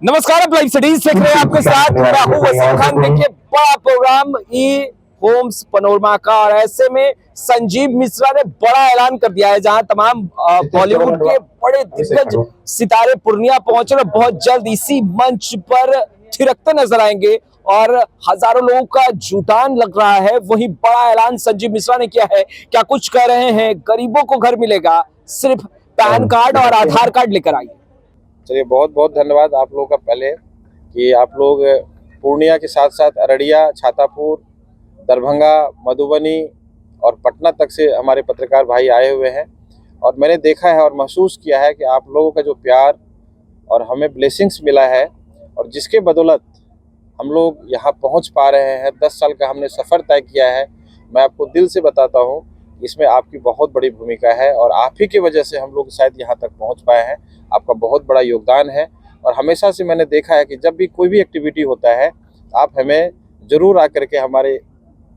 नमस्कार, आप live studies देख रहे हैं। आपके साथ राहुल वसीम खान। देखिए, बड़ा प्रोग्राम ई होम्स पनोरमा का, और ऐसे में संजीव मिश्रा ने बड़ा ऐलान कर दिया है, जहां तमाम बॉलीवुड के बड़े दिग्गज सितारे पूर्णिया पहुंचे और बहुत जल्द इसी मंच पर थिरकते नजर आएंगे और हजारों लोगों का जुटान लग रहा है। वही बड़ा ऐलान संजीव मिश्रा ने किया है। क्या कुछ कह रहे हैं? गरीबों को घर मिलेगा, सिर्फ पैन कार्ड और आधार कार्ड लेकर आइए। चलिए, बहुत बहुत धन्यवाद आप लोगों का पहले कि आप लोग पूर्णिया के साथ साथ अररिया, छातापुर, दरभंगा, मधुबनी और पटना तक से हमारे पत्रकार भाई आए हुए हैं। और मैंने देखा है और महसूस किया है कि आप लोगों का जो प्यार और हमें ब्लेसिंग्स मिला है और जिसके बदौलत हम लोग यहाँ पहुँच पा रहे हैं। 10 साल का हमने सफ़र तय किया है। मैं आपको दिल से बताता हूँ, इसमें आपकी बहुत बड़ी भूमिका है और आप ही की वजह से हम लोग शायद यहाँ तक पहुँच पाए हैं। आपका बहुत बड़ा योगदान है। और हमेशा से मैंने देखा है कि जब भी कोई भी एक्टिविटी होता है, आप हमें ज़रूर आकर के हमारे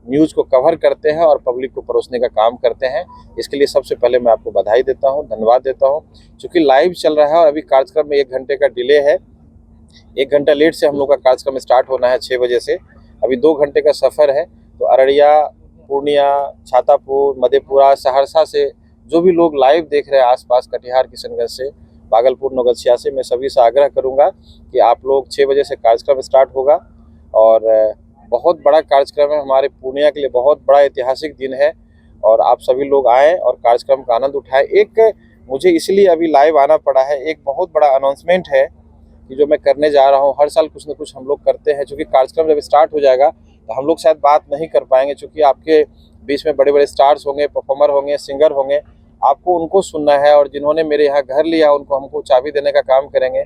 न्यूज़ को कवर करते हैं और पब्लिक को परोसने का काम करते हैं। इसके लिए सबसे पहले मैं आपको बधाई देता हूँ, धन्यवाद देता हूँ। चूँकि लाइव चल रहा है और अभी कार्यक्रम में 1 घंटे का डिले है। 1 घंटा लेट से हम लोग का कार्यक्रम स्टार्ट होना है 6 बजे से। अभी 2 घंटे का सफ़र है। तो अररिया, पूर्णिया, छातापुर, मधेपुरा, सहरसा से जो भी लोग लाइव देख रहे हैं, आसपास कटिहार, किशनगंज से, भागलपुर, नौगछिया से, मैं सभी से आग्रह करूंगा कि आप लोग 6 बजे से कार्यक्रम स्टार्ट होगा और बहुत बड़ा कार्यक्रम है। हमारे पूर्णिया के लिए बहुत बड़ा ऐतिहासिक दिन है और आप सभी लोग आएँ और कार्यक्रम का आनंद उठाएं। एक मुझे इसलिए अभी लाइव आना पड़ा है, एक बहुत बड़ा अनाउंसमेंट है कि जो मैं करने जा रहा हूँ। हर साल कुछ न कुछ हम लोग करते हैं। चूँकि कार्यक्रम जब स्टार्ट हो जाएगा तो हम लोग शायद बात नहीं कर पाएंगे, चूँकि आपके बीच में बड़े बड़े स्टार्स होंगे, परफॉर्मर होंगे, सिंगर होंगे। आपको उनको सुनना है और जिन्होंने मेरे यहाँ घर लिया उनको हमको चाबी देने का काम करेंगे।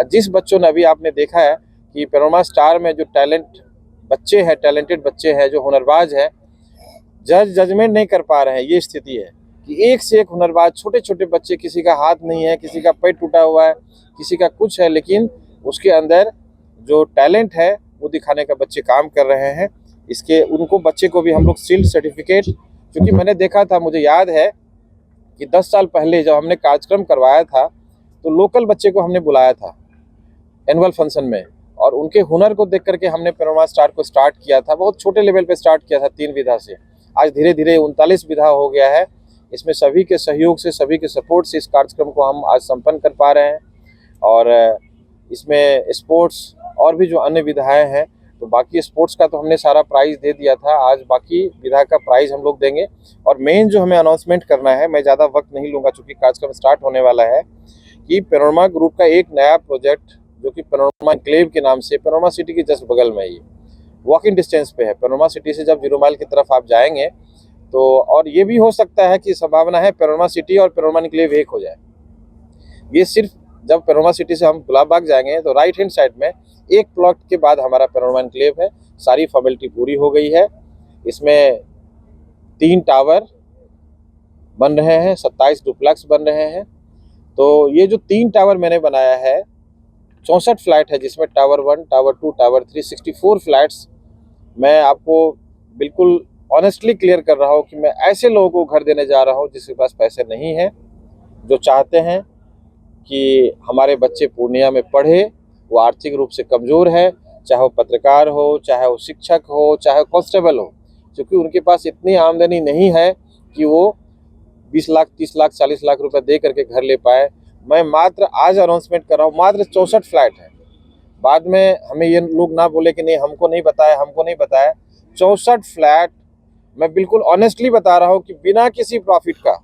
जिस बच्चों ने, अभी आपने देखा है कि पनोरमा स्टार में जो टैलेंटेड बच्चे हैं, जो हुनरबाज हैं, जजमेंट नहीं कर पा रहे हैं। ये स्थिति है कि एक से एक हुनरबाज, छोटे छोटे बच्चे, किसी का हाथ नहीं है, किसी का पैर टूटा हुआ है, किसी का कुछ है, लेकिन उसके अंदर जो टैलेंट है वो दिखाने का बच्चे काम कर रहे हैं। उनको बच्चे को भी हम लोग शील्ड सर्टिफिकेट, क्योंकि मैंने देखा था, मुझे याद है कि 10 साल पहले जब हमने कार्यक्रम करवाया था तो लोकल बच्चे को हमने बुलाया था एनुअल फंक्शन में, और उनके हुनर को देख करके हमने पनोरमा स्टार को स्टार्ट किया था। बहुत छोटे लेवल पे स्टार्ट किया था, 3 विधा से। आज धीरे धीरे 39 विधा हो गया है। इसमें सभी के सहयोग से, सभी के सपोर्ट से इस कार्यक्रम को हम आज संपन्न कर पा रहे हैं। और इसमें स्पोर्ट्स और भी जो अन्य विधाएँ हैं, तो बाकी स्पोर्ट्स का तो हमने सारा प्राइज़ दे दिया था। आज बाकी विधा का प्राइज़ हम लोग देंगे। और मेन जो हमें अनाउंसमेंट करना है, मैं ज़्यादा वक्त नहीं लूँगा चूँकि कार्यक्रम स्टार्ट होने वाला है, कि पनोरमा ग्रुप का एक नया प्रोजेक्ट जो कि पनोरमा एन्क्लेव के नाम से, पनोरमा सिटी के जस्ट बगल में, ये वॉकिंग डिस्टेंस पे है। पनोरमा सिटी से जब 0 माइल की तरफ आप जाएंगे तो, और ये भी हो सकता है कि संभावना है पनोरमा सिटी और पनोरमा एन्क्लेव एक हो जाए। ये सिर्फ जब पनोरमा सिटी से हम गुलाब बाग जाएंगे तो राइट हैंड साइड में एक प्लॉट के बाद हमारा पनोरमा एन्क्लेव है। सारी फॉर्मेलिटी पूरी हो गई है। इसमें 3 टावर बन रहे हैं, 27 डुप्लेक्स बन रहे हैं। तो ये जो 3 टावर मैंने बनाया है, 64 फ्लैट है, जिसमें टावर 1, टावर 2, टावर 3, 64 फ्लैट्स। मैं आपको बिल्कुल ऑनेस्टली क्लियर कर रहा हूँ कि मैं ऐसे लोगों को घर देने जा रहा हूँ जिसके पास पैसे नहीं हैं, जो चाहते हैं कि हमारे बच्चे पूर्णिया में पढ़े। वो आर्थिक रूप से कमज़ोर है, चाहे वो पत्रकार हो, चाहे वो शिक्षक हो, चाहे वो कांस्टेबल हो, क्योंकि उनके पास इतनी आमदनी नहीं है कि वो 20 लाख, 30 लाख, 40 लाख रुपए दे करके घर ले पाए। मैं मात्र आज अनाउंसमेंट कर रहा हूँ, मात्र 64 फ्लैट है। बाद में हमें ये लोग ना बोले कि नहीं हमको नहीं बताया। 64 फ्लैट मैं बिल्कुल ऑनेस्टली बता रहा हूँ कि बिना किसी प्रॉफिट का,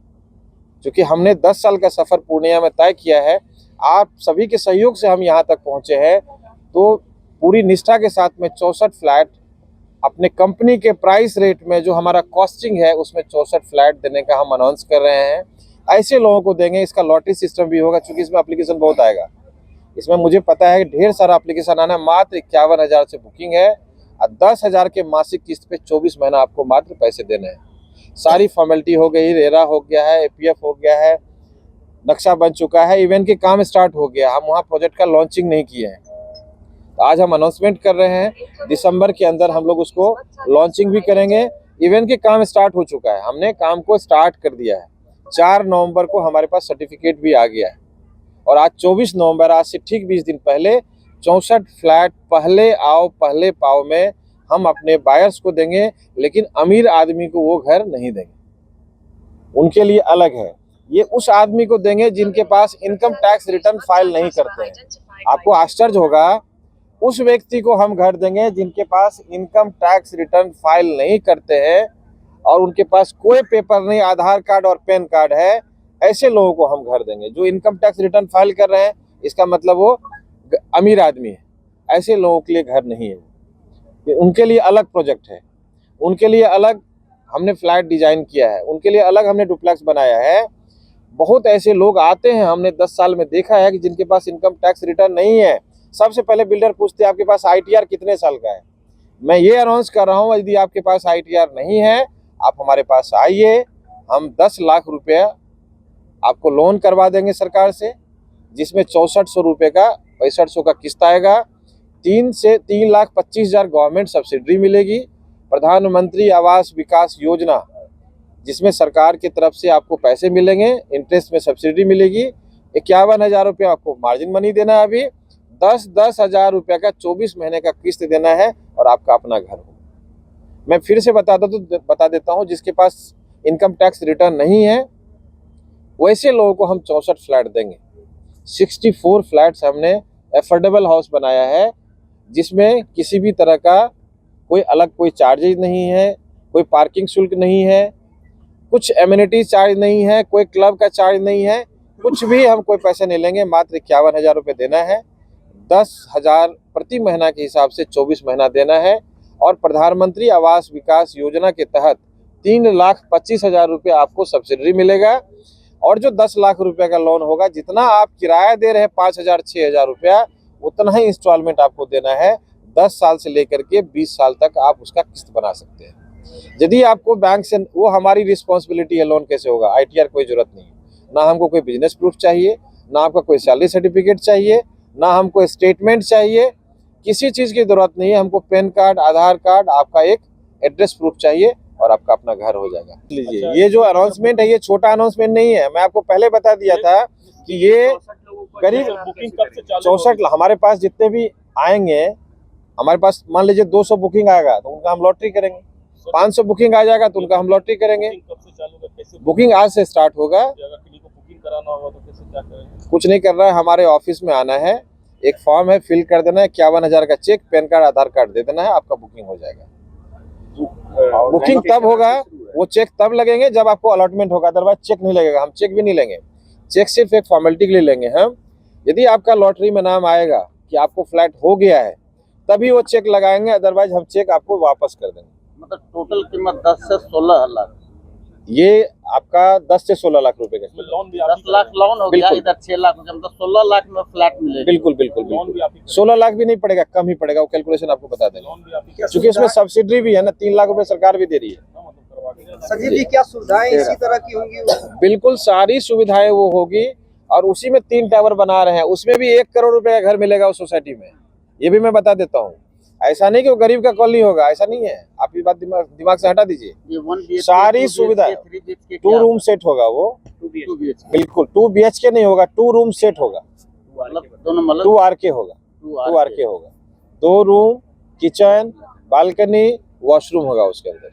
क्योंकि हमने 10 साल का सफ़र पूर्णिया में तय किया है। आप सभी के सहयोग से हम यहाँ तक पहुँचे हैं। तो पूरी निष्ठा के साथ में 64 फ्लैट अपने कंपनी के प्राइस रेट में, जो हमारा कॉस्टिंग है, उसमें 64 फ्लैट देने का हम अनाउंस कर रहे हैं। ऐसे लोगों को देंगे। इसका लॉटरी सिस्टम भी होगा, क्योंकि इसमें एप्लीकेशन बहुत आएगा। इसमें मुझे पता है कि ढेर सारा एप्लीकेशन आना है। मात्र 51,000 से बुकिंग है और 10,000 के मासिक किस्त पे 24 महीना आपको मात्र पैसे देने हैं। सारी फॉर्मेलिटी हो गई, रेरा हो गया है, APF हो गया है, नक्शा बन चुका है, इवेंट के काम स्टार्ट हो गया। हम वहाँ प्रोजेक्ट का लॉन्चिंग नहीं किए हैं, तो आज हम अनाउंसमेंट कर रहे हैं। दिसंबर के अंदर हम लोग उसको लॉन्चिंग भी करेंगे। इवेंट के काम स्टार्ट हो चुका है, हमने काम को स्टार्ट कर दिया है। 4 नवंबर को हमारे पास सर्टिफिकेट भी आ गया है और आज 24 नवंबर, आज से ठीक 20 दिन पहले 64 फ्लैट पहले आओ पहले पाओ में हम अपने बायर्स को देंगे, लेकिन अमीर आदमी को वो घर नहीं देंगे, उनके लिए अलग है। ये उस आदमी को देंगे जिनके पास इनकम टैक्स रिटर्न फाइल नहीं करते हैं। आपको आश्चर्य होगा, उस व्यक्ति को हम घर देंगे जिनके पास इनकम टैक्स रिटर्न फाइल नहीं करते हैं और उनके पास कोई पेपर नहीं, आधार कार्ड और पैन कार्ड है। ऐसे लोगों को हम घर देंगे। जो इनकम टैक्स रिटर्न फाइल कर रहे हैं, इसका मतलब वो अमीर आदमी है। ऐसे लोगों के लिए घर नहीं है, उनके लिए अलग प्रोजेक्ट है, उनके लिए अलग हमने फ्लैट डिजाइन किया है, उनके लिए अलग हमने डुप्लेक्स बनाया है। बहुत ऐसे लोग आते हैं, हमने 10 साल में देखा है कि जिनके पास इनकम टैक्स रिटर्न नहीं है। सबसे पहले बिल्डर पूछते हैं आपके पास ITR कितने साल का है। मैं ये अनाउंस कर रहा हूँ, यदि आपके पास ITR नहीं है, आप हमारे पास आइए, हम 10 लाख रुपया आपको लोन करवा देंगे सरकार से, जिसमें 6400 रुपये का 6500 का किस्त आएगा। 3 से 3,25,000 गवर्नमेंट सब्सिडी मिलेगी। प्रधानमंत्री आवास विकास योजना, जिसमें सरकार की तरफ से आपको पैसे मिलेंगे, इंटरेस्ट में सब्सिडी मिलेगी। 51,000 रुपये आपको मार्जिन मनी देना है। अभी 10-10 हज़ार रुपये का 24 महीने का किस्त देना है और आपका अपना घर हो। मैं फिर से बता देता हूँ, जिसके पास इनकम टैक्स रिटर्न नहीं है, वैसे लोगों को हम 64 फ्लैट देंगे। 64 फ्लैट्स हमने एफोर्डेबल हाउस बनाया है, जिसमें किसी भी तरह का कोई चार्जेज नहीं है, कोई पार्किंग शुल्क नहीं है, कुछ एमिनिटी चार्ज नहीं है, कोई क्लब का चार्ज नहीं है, कुछ भी हम कोई पैसे नहीं लेंगे। मात्र 51,000 रुपये देना है। 10,000 प्रति महीना के हिसाब से 24 महीना देना है। और प्रधानमंत्री आवास विकास योजना के तहत 3,25,000 रुपये आपको सब्सिडी मिलेगा। और जो 10 लाख रुपए का लोन होगा, जितना आप किराया दे रहे हैं 5,000-6,000 रुपया, उतना ही इंस्टॉलमेंट आपको देना है। 10 साल से लेकर के 20 साल तक आप उसका किस्त बना सकते हैं। यदि आपको बैंक से, वो हमारी रिस्पॉन्सिबिलिटी है, लोन कैसे होगा, ITR कोई जरूरत नहीं है। ना हमको कोई बिजनेस प्रूफ चाहिए, ना आपका कोई सैलरी सर्टिफिकेट चाहिए, ना हमको स्टेटमेंट चाहिए, किसी चीज़ की जरूरत नहीं है। हमको पैन कार्ड, आधार कार्ड, आपका एक एड्रेस प्रूफ चाहिए और आपका अपना घर हो जाएगा। लीजिए, ये जो अनाउंसमेंट है, ये छोटा अनाउंसमेंट नहीं है। मैं आपको पहले बता दिया था कि ये करीब 64, हमारे पास जितने भी आएंगे, हमारे पास मान लीजिए 200 बुकिंग आएगा तो उनका हम लॉटरी करेंगे। 500 बुकिंग आ जाएगा तो उनका हम लॉटरी करेंगे। बुकिंग आज से स्टार्ट होगा। कुछ नहीं करना है, हमारे ऑफिस में आना है, एक फॉर्म है, फिल कर देना है, 51,000 का चेक, पैन कार्ड, आधार कार्ड दे देना है, आपका बुकिंग हो जाएगा। बुकिंग तब होगा, वो चेक तब लगेंगे जब आपको अलॉटमेंट होगा, अदरवाइज चेक नहीं लगेगा। हम चेक भी नहीं लेंगे, चेक सिर्फ एक फॉर्मेलिटी के लिए लेंगे हम। यदि आपका लॉटरी में नाम आएगा कि आपको फ्लैट हो गया है, तभी वो चेक लगाएंगे, अदरवाइज हम चेक आपको वापस कर देंगे। मतलब टोटल कीमत 10 से 16 लाख, ये आपका 10 से 16 लाख रुपए का 10 लाख लोन हो गया, इधर 6 लाख हो गया, मतलब 16 लाख में फ्लैट मिलेगा। बिल्कुल बिल्कुल बिल्कुल। 16 लाख भी नहीं पड़ेगा, कम ही पड़ेगा, वो कैलकुलेशन आपको बता देंगे, क्योंकि उसमें सब्सिडी भी है ना, 3 लाख रुपए सरकार भी दे रही है। संजीव जी, क्या सुविधाएं इसी तरह की होंगी? बिल्कुल सारी सुविधाएं वो होगी। और उसी में 3 टावर बना रहे हैं, उसमें भी 1 करोड़ रुपए का घर मिलेगा उस सोसाइटी में। ये भी मैं बता देता हूँ। ऐसा नहीं कि वो गरीब का कॉलोनी होगा, ऐसा नहीं है। आप ये बात दिमाग से हटा दीजिए। सारी सुविधा, 2 रूम सेट होगा वो, बिल्कुल 2 BHK नहीं होगा, 2 रूम सेट होगा, 2 RK होगा, 2 RK होगा। 2 रूम, किचन, बालकनी, वॉशरूम होगा उसके अंदर।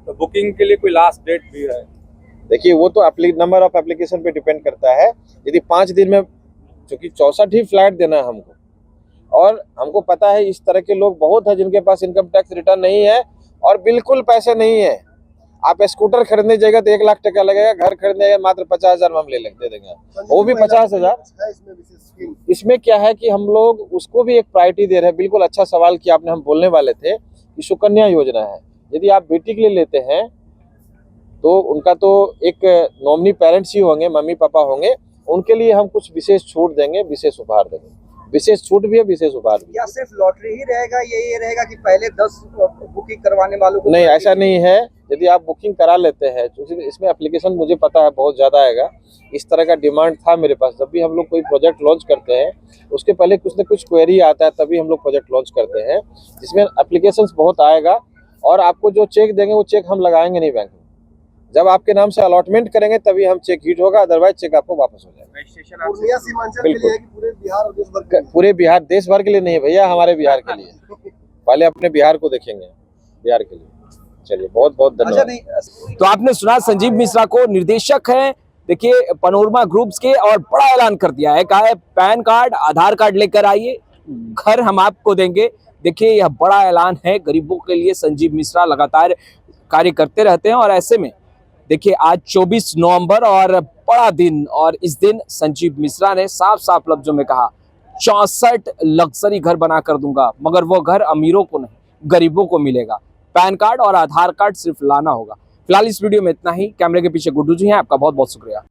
तो बुकिंग के लिए कोई लास्ट डेट भी है? देखिए, वो तो नंबर ऑफ एप्लीकेशन पे डिपेंड करता है। यदि 5 दिन में, क्योंकि 64 ही फ्लैट देना है हमको, और हमको पता है इस तरह के लोग बहुत है जिनके पास इनकम टैक्स रिटर्न नहीं है और बिल्कुल पैसे नहीं है। आप स्कूटर खरीदने जाएगा तो 1 लाख टका लगेगा, घर खरीदने मात्र 50,000 में हम दे देंगे, वो भी 50,000। इसमें क्या है कि हम लोग उसको भी एक प्रायोरिटी दे रहे हैं। बिल्कुल अच्छा सवाल किया आपने, हम बोलने वाले थे कि सुकन्या योजना है। यदि आप बेटी के लिए लेते हैं तो उनका तो एक नॉमिनी पेरेंट्स ही होंगे, मम्मी पापा होंगे, उनके लिए हम कुछ विशेष छूट देंगे, विशेष उपहार देंगे। विशेष छूट भी है, विशेष उपहार भी। क्या सिर्फ लॉटरी ही रहेगा, ये रहेगा कि पहले 10 बुकिंग करवाने वालों को? नहीं, ऐसा नहीं है। यदि आप बुकिंग करा लेते हैं तो इसमें एप्लीकेशन मुझे पता है बहुत ज़्यादा आएगा। इस तरह का डिमांड था मेरे पास। जब भी हम लोग कोई प्रोजेक्ट लॉन्च करते हैं उसके पहले कुछ न कुछ क्वेरी आता है, तभी हम लोग प्रोजेक्ट लॉन्च करते हैं, जिसमें एप्लीकेशंस बहुत आएगा। और आपको जो चेक देंगे वो चेक हम लगाएंगे नहीं बैंक में, जब आपके नाम से अलॉटमेंट करेंगे तभी हम चेक हिट होगा, अदरवाइज चेक आपको वापस हो जाएगा। पूर्णिया सीमांचल के लिए है कि पूरे बिहार और देश भर के लिए? पूरे बिहार, देश भर के लिए नहीं है भैया, हमारे बिहार के लिए। पहले अपने बिहार को देखेंगे, बिहार के लिए। चलिए, बहुत बहुत अच्छा धन्यवाद। नहीं, तो आपने सुना संजीव मिश्रा को, निर्देशक हैं देखिए पनोरमा ग्रुप्स के, और बड़ा ऐलान कर दिया है, कहा है पैन कार्ड आधार कार्ड लेकर आइए, घर हम आपको देंगे। देखिए यह बड़ा ऐलान है गरीबों के लिए। संजीव मिश्रा लगातार कार्य करते रहते हैं और ऐसे में देखिए आज 24 नवंबर और बड़ा दिन, और इस दिन संजीव मिश्रा ने साफ साफ लफ्जों में कहा 64 लग्जरी घर बना कर दूंगा, मगर वो घर अमीरों को नहीं गरीबों को मिलेगा। पैन कार्ड और आधार कार्ड सिर्फ लाना होगा। फिलहाल इस वीडियो में इतना ही। कैमरे के पीछे गुड्डू जी हैं, आपका बहुत बहुत शुक्रिया।